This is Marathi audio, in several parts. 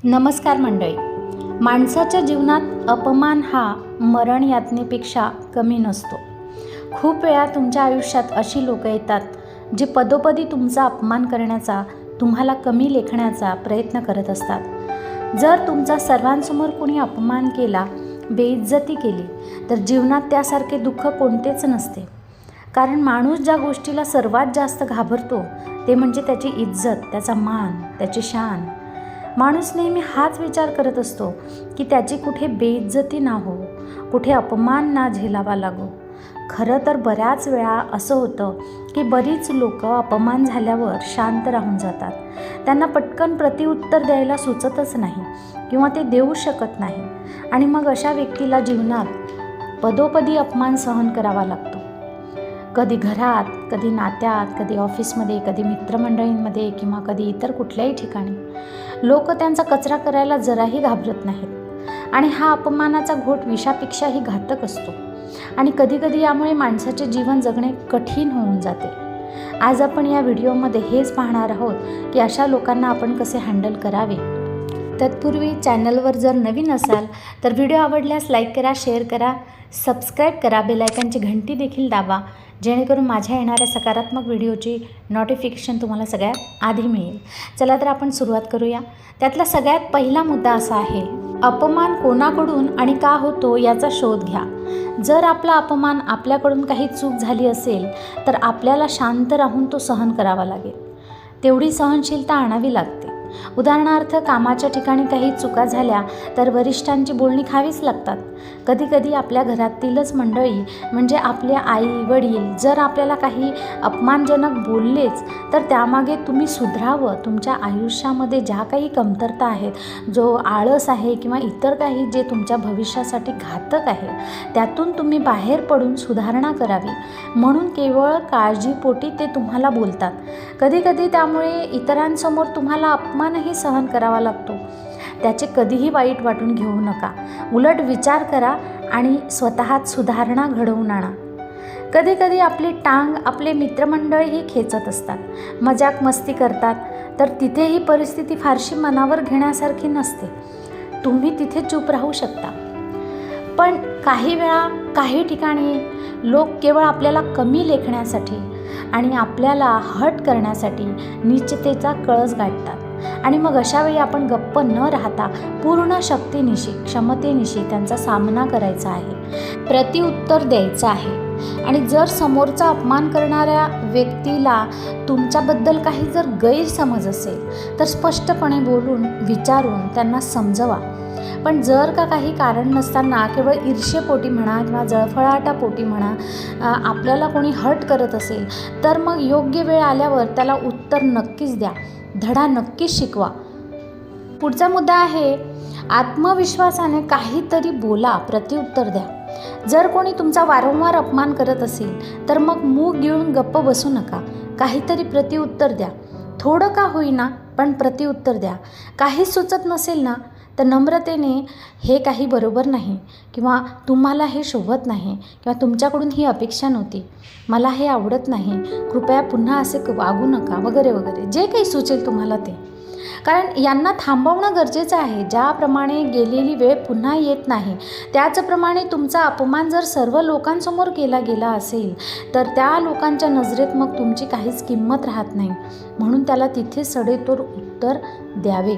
नमस्कार मंडळी. माणसाच्या जीवनात अपमान हा मरण यातनेपेक्षा कमी नसतो. खूप वेळा तुमच्या आयुष्यात अशी लोक येतात जे पदोपदी तुमचा अपमान करण्याचा, तुम्हाला कमी लेखण्याचा प्रयत्न करत असतात. जर तुमचा सर्वांसमोर कोणी अपमान केला, बेइज्जती केली, तर जीवनात त्यासारखे दुःख कोणतेच नसते. कारण माणूस ज्या गोष्टीला सर्वात जास्त घाबरतो ते म्हणजे त्याची इज्जत, त्याचा मान, त्याची शान. माणूस नेहमी हाच विचार करत असतो की त्याची कुठे बेइज्जती ना हो, कुठे अपमान ना झेलावा लागो. खरं तर बऱ्याच वेळा असं होतं की बरीच लोक अपमान झाल्यावर शांत राहून जातात. त्यांना पटकन प्रतिउत्तर द्यायला सुचतच नाही किंवा ते देऊ शकत नाही, आणि मग अशा व्यक्तीला जीवनात पदोपदी अपमान सहन करावा लागतो. कधी घरात, कधी नात्यात, कधी ऑफिसमध्ये, कधी मित्रमंडळींमध्ये किंवा कधी इतर कुठल्याही ठिकाणी लोक त्यांचा कचरा करायला जराही घाबरत नाहीत. आणि हा अपमानाचा घोट विषापेक्षाही घातक असतो, आणि कधीकधी यामुळे माणसाचे जीवन जगणे कठीण होऊन जाते. आज आपण या व्हिडिओमध्ये हेच पाहणार आहोत की अशा लोकांना आपण कसे हँडल करावे. तत्पूर्वी चॅनलवर जर नवीन असाल तर व्हिडिओ आवडल्यास लाईक करा, शेअर करा, सबस्क्राईब करा, बेल आयकॉनची घंटी देखील दाबा, जेणेकरून माझ्या येणाऱ्या सकारात्मक व्हिडिओची नोटिफिकेशन तुम्हाला सगळ्यात आधी मिळेल. चला तर आपण सुरुवात करूया. त्यातला सगळ्यात पहिला मुद्दा असा आहे, अपमान कोणाकडून आणि का होतो याचा शोध घ्या. जर आपला अपमान आपल्याकडून काही चूक झाली असेल तर आपल्याला शांत राहून तो सहन करावा लागेल. तेवढी सहनशीलता आणावी लागते. उदाहरणार्थ, कामाच्या ठिकाणी काही चुका झाल्या तर वरिष्ठांची बोलणी खावीच लागतात. कधीकधी आपल्या घरातीलच मंडळी म्हणजे आपले आई वडील जर आपल्याला काही अपमानजनक बोललेच तर त्यामागे तुम्ही सुधारावं. तुमच्या आयुष्यामध्ये ज्या काही कमतरता आहेत, जो आळस आहे किंवा इतर काही जे तुमच्या भविष्यासाठी घातक आहे, त्यातून तुम्ही बाहेर पडून सुधारणा करावी म्हणून केवळ काळजीपोटी ते तुम्हाला बोलतात. कधीकधी त्यामुळे इतरांसमोर तुम्हाला अपमानही सहन करावा लागतो. त्याचे कधीही वाईट वाटून घेऊ नका. उलट विचार करा आणि स्वतःत सुधारणा घडवून आणा. कधीकधी आपली टांग आपले मित्रमंडळीही खेचत असतात, मजाक मस्ती करतात, तर तिथे ही परिस्थिती फारशी मनावर घेण्यासारखी नसते. तुम्ही तिथे चूप राहू शकता. पण काही वेळा काही ठिकाणी लोक केवळ आपल्याला कमी लेखण्यासाठी आणि आपल्याला हट करण्यासाठी नीचतेचा कळस गाठतात. आणि मग अशावेळी आपण गप्प न राहता पूर्ण शक्तीनिशी, क्षमतेनिशी त्यांचा सामना करायचा आहे, प्रतिउत्तर द्यायचं आहे. आणि जर समोरचा अपमान करणाऱ्या व्यक्तीला तुमच्याबद्दल काही जर गैरसमज असेल तर स्पष्टपणे बोलून, विचारून त्यांना समजवा. पण जर का काही कारण नसताना केवळ ईर्ष्येपोटी म्हणा किंवा जळफळाटापोटी म्हणा आपल्याला कोणी हट करत असेल तर मग योग्य वेळ आल्यावर त्याला उत्तर नक्कीच द्या, धडा नक्कीच शिकवा. पुढचा मुद्दा आहे, आत्मविश्वासाने काहीतरी बोला, प्रतिउत्तर द्या. जर कोणी तुमचा वारंवार अपमान करत असेल तर मग मूग गिळून गप्प बसू नका. काहीतरी प्रतिउत्तर द्या. थोडं का होईना पण प्रतिउत्तर द्या. काहीच सुचत नसेल ना तर नम्रतेने, हे काही बरोबर नाही किंवा तुम्हाला हे शोभत नाही किंवा तुमच्याकडून ही अपेक्षा नव्हती, मला हे आवडत नाही, कृपया पुन्हा असे वागू नका, वगैरे वगैरे, जे काही सुचेल तुम्हाला ते. कारण यांना थांबवणं गरजेचं आहे. ज्याप्रमाणे गेलेली वेळ पुन्हा येत नाही, त्याचप्रमाणे तुमचा अपमान जर सर्व लोकांसमोर केला गेला असेल तर त्या लोकांच्या नजरेत मग तुमची काहीच किंमत राहत नाही. म्हणून त्याला तिथे सडेतोड उत्तर द्यावे.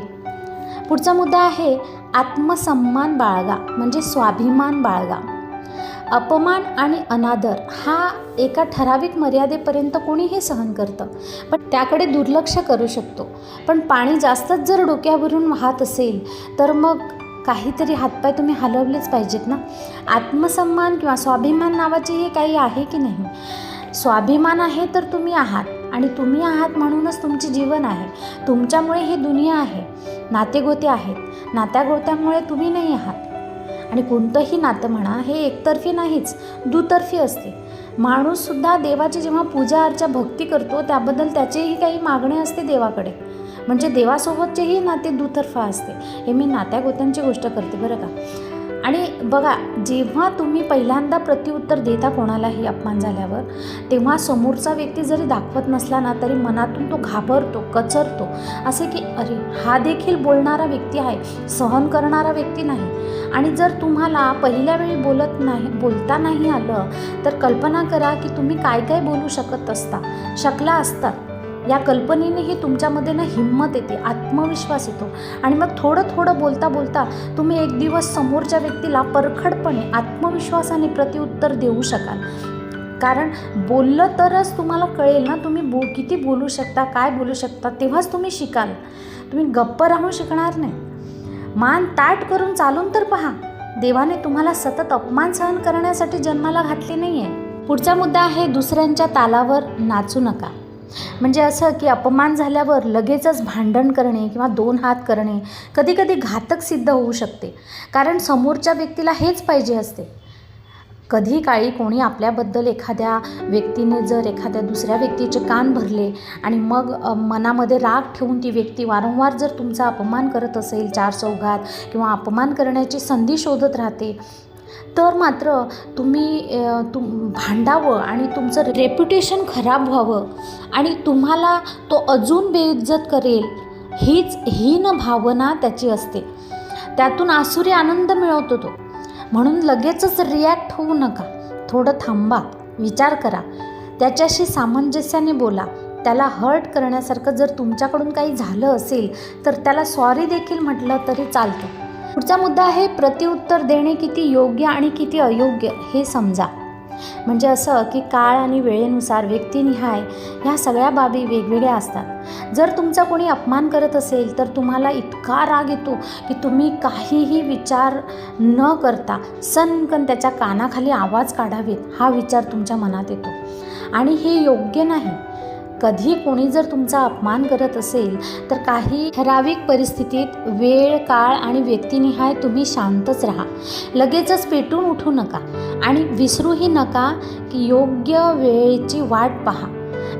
पुढचा मुद्दा आहे, आत्मसन्मान बाळगा, म्हणजे स्वाभिमान बाळगा. अपमान आणि अनादर हा एका ठराविक मर्यादेपर्यंत कोणीही सहन करतं, पण त्याकडे दुर्लक्ष करू शकतो. पण पाणी जास्तच जर डोक्यावरून वाहत असेल तर मग काहीतरी हातपाय तुम्ही हलवलेच पाहिजेत ना. आत्मसन्मान किंवा स्वाभिमान नावाची हे काही आहे की नाही. स्वाभिमान आहे तर तुम्ही आहात, आणि तुम्ही आहात म्हणूनच तुमचे जीवन आहे. तुमच्यामुळे ही दुनिया आहे. नातेगोते आहेत, नात्यागोत्यामुळे तुम्ही नाही आहात. आणि कोणतंही नातं म्हणा हे एकतर्फी नाहीच, दुतर्फी असते. माणूससुद्धा देवाची जेव्हा पूजा अर्चा भक्ती करतो त्याबद्दल त्याचेही काही मागणे असते देवाकडे. म्हणजे देवासोबतचेही नाते दुतर्फा असते. हे मी नात्यागोत्यांची गोष्ट करते बरं का. आणि बघा, जेव्हा तुम्ही पहिल्यांदा प्रत्युत्तर देता कोणालाही अपमान झाल्यावर, तेव्हा समोरचा व्यक्ती जरी दाखवत नसला ना, तरी मनातून तो घाबरतो, कचरतो, असे की अरे हा देखील बोलणारा व्यक्ती आहे, सहन करणारा व्यक्ती नाही. आणि जर तुम्हाला पहिल्या वेळी बोलता नाही आलं, तर कल्पना करा की तुम्ही काय काय बोलू शकला असता. या कल्पनेनेही तुमच्यामध्ये ना हिंमत येते, आत्मविश्वास येतो, आणि मग थोडं थोडं बोलता बोलता तुम्ही एक दिवस समोरच्या व्यक्तीला परखडपणे आत्मविश्वासाने प्रत्युत्तर देऊ शकाल. कारण बोललं तरच तुम्हाला कळेल ना तुम्ही किती बोलू शकता, काय बोलू शकता, तेव्हाच तुम्ही शिकाल. तुम्ही गप्प राहून शिकणार नाही. मान ताट करून चालून तर पहा. देवाने तुम्हाला सतत अपमान सहन करण्यासाठी जन्माला घातले नाही आहे. पुढचा मुद्दा आहे, दुसऱ्यांच्या तालावर नाचू नका. म्हणजे असं की अपमान झाल्यावर लगेचच भांडण करणे किंवा 2 हात करणे कधी कधी घातक सिद्ध होऊ शकते. कारण समोरच्या व्यक्तीला हेच पाहिजे असते. कधी काळी कोणी आपल्याबद्दल एखाद्या व्यक्तीने जर एखाद्या दुसऱ्या व्यक्तीचे कान भरले आणि मग मनामध्ये राग ठेवून ती व्यक्ती वारंवार जर तुमचा अपमान करत असेल, 4 चौघात किंवा अपमान करण्याची संधी शोधत राहते, तर मात्र तुम्ही भांडावं आणि तुमचं रेप्युटेशन खराब व्हावं आणि तुम्हाला तो अजून बेइज्जत करेल, हीच हीन भावना त्याची असते. त्यातून आसुरी आनंद मिळवतो तो. म्हणून लगेचच रिॲक्ट होऊ नका. थोडं थांबा, विचार करा, त्याच्याशी सामंजस्याने बोला. त्याला हर्ट करण्यासारखं जर तुमच्याकडून काही झालं असेल तर त्याला सॉरी देखील म्हटलं तरी चालतं. पुढचा मुद्दा आहे, प्रत्युत्तर देणे किती योग्य आणि किती अयोग्य हे समजा. म्हणजे असं की काळ आणि वेळेनुसार व्यक्तिनिहाय ह्या सगळ्या बाबी वेगवेगळ्या असतात. जर तुमचा कोणी अपमान करत असेल तर तुम्हाला इतका राग येतो की तुम्ही काहीही विचार न करता सनकन त्याच्या कानाखाली आवाज काढावेत हा विचार तुमच्या मनात येतो, आणि हे योग्य नाही. कधी कोणी जर तुमचा अपमान करत असेल तर काही ठराविक परिस्थितीत वेळ, काळ आणि व्यक्तिनिहाय तुम्ही शांतच राहा. लगेचच पेटून उठू नका आणि विसरूही नका की योग्य वेळेची वाट पहा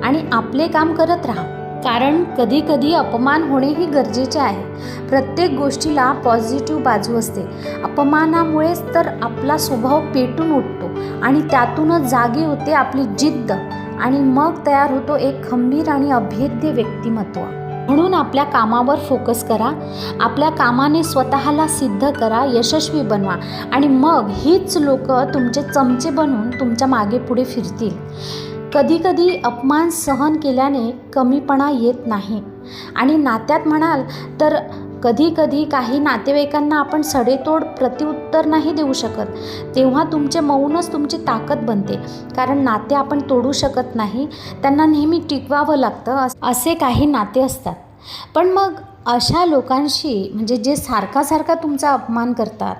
आणि आपले काम करत राहा. कारण कधी कधी अपमान होणेही गरजेचे आहे. प्रत्येक गोष्टीला पॉझिटिव्ह बाजू असते. अपमानामुळेच तर आपला स्वभाव पेटून उठतो आणि त्यातूनच जागी होते आपली जिद्द, आणि मग तयार होतो एक खंबीर आणि अभेद्य व्यक्तिमत्व. म्हणून आपल्या कामावर फोकस करा. आपल्या कामाने स्वतःला सिद्ध करा, यशस्वी बनवा, आणि मग हीच लोक तुमचे चमचे बनवून तुमच्या मागे पुढे फिरतील. कधीकधी अपमान सहन केल्याने कमीपणा येत नाही. आणि नात्यात म्हणाल तर कधीकधी काही नातेवाईकांना आपण सडेतोड प्रत्युत्तर नाही देऊ शकत. तेव्हा तुमचे मौनच तुमची ताकद बनते. कारण नाते आपण तोडू शकत नाही, त्यांना नेहमी टिकवावं लागतं. असे काही नाते असतात. पण मग अशा लोकांशी, म्हणजे जे सारखा तुमचा अपमान करतात,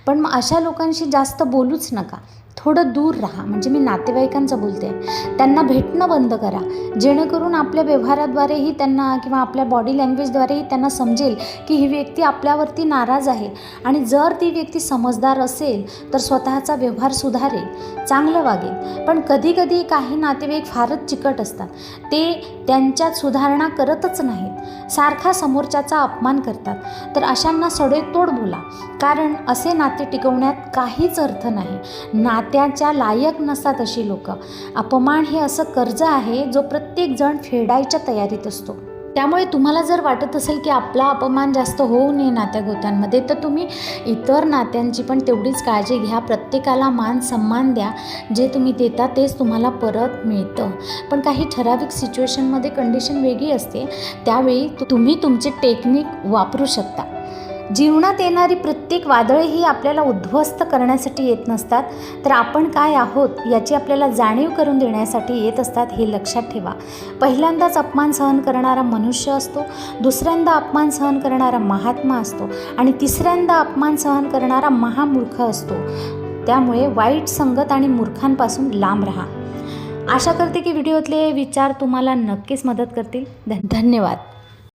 पण मग अशा लोकांशी जास्त बोलूच नका. थोडं दूर राहा. म्हणजे मी नातेवाईकांचं बोलते. त्यांना भेटणं बंद करा, जेणेकरून आपल्या व्यवहाराद्वारेही त्यांना किंवा आपल्या बॉडी लँग्वेजद्वारेही त्यांना समजेल की ही व्यक्ती आपल्यावरती नाराज आहे. आणि जर ती व्यक्ती समजदार असेल तर स्वतःचा व्यवहार सुधारेल, चांगलं वागेल. पण कधीकधी काही नातेवाईक फारच चिकट असतात. ते त्यांच्यात सुधारणा करतच नाहीत, सारखा समोरच्याचा अपमान करतात. तर अशांना सडेतोड बोला. कारण असे नाते टिकवण्यात काहीच अर्थ नाही. नात्याच्या लायक नसतात अशी लोक. अपमान हे असं कर्ज आहे जो प्रत्येक जण फेडायच्या तयारीत असतो. त्यामुळे तुम्हाला जर वाटत असेल की आपला अपमान जास्त होऊ नये नात्यागोत्यांमध्ये, तर तुम्ही इतर नात्यांची पण तेवढीच काळजी घ्या. प्रत्येकाला मान सन्मान द्या. जे तुम्ही देता तेच तुम्हाला परत मिळतं. पण काही ठराविक सिच्युएशनमध्ये कंडिशन वेगळी असते. त्यावेळी तुम्ही तुमचे टेक्निक वापरू शकता. जीवनात येणारी प्रत्येक वादळे ही आपल्याला उद्ध्वस्त करण्यासाठी येत नसतात, तर आपण काय आहोत याची आपल्याला जाणीव करून देण्यासाठी येत असतात, हे लक्षात ठेवा. पहिल्यांदाच अपमान सहन करणारा मनुष्य असतो, दुसऱ्यांदा अपमान सहन करणारा महात्मा असतो, आणि तिसऱ्यांदा अपमान सहन करणारा महामूर्ख असतो. त्यामुळे वाईट संगत आणि मूर्खांपासून लांब राहा. आशा करते की व्हिडिओतले विचार तुम्हाला नक्कीच मदत करतील. धन्यवाद.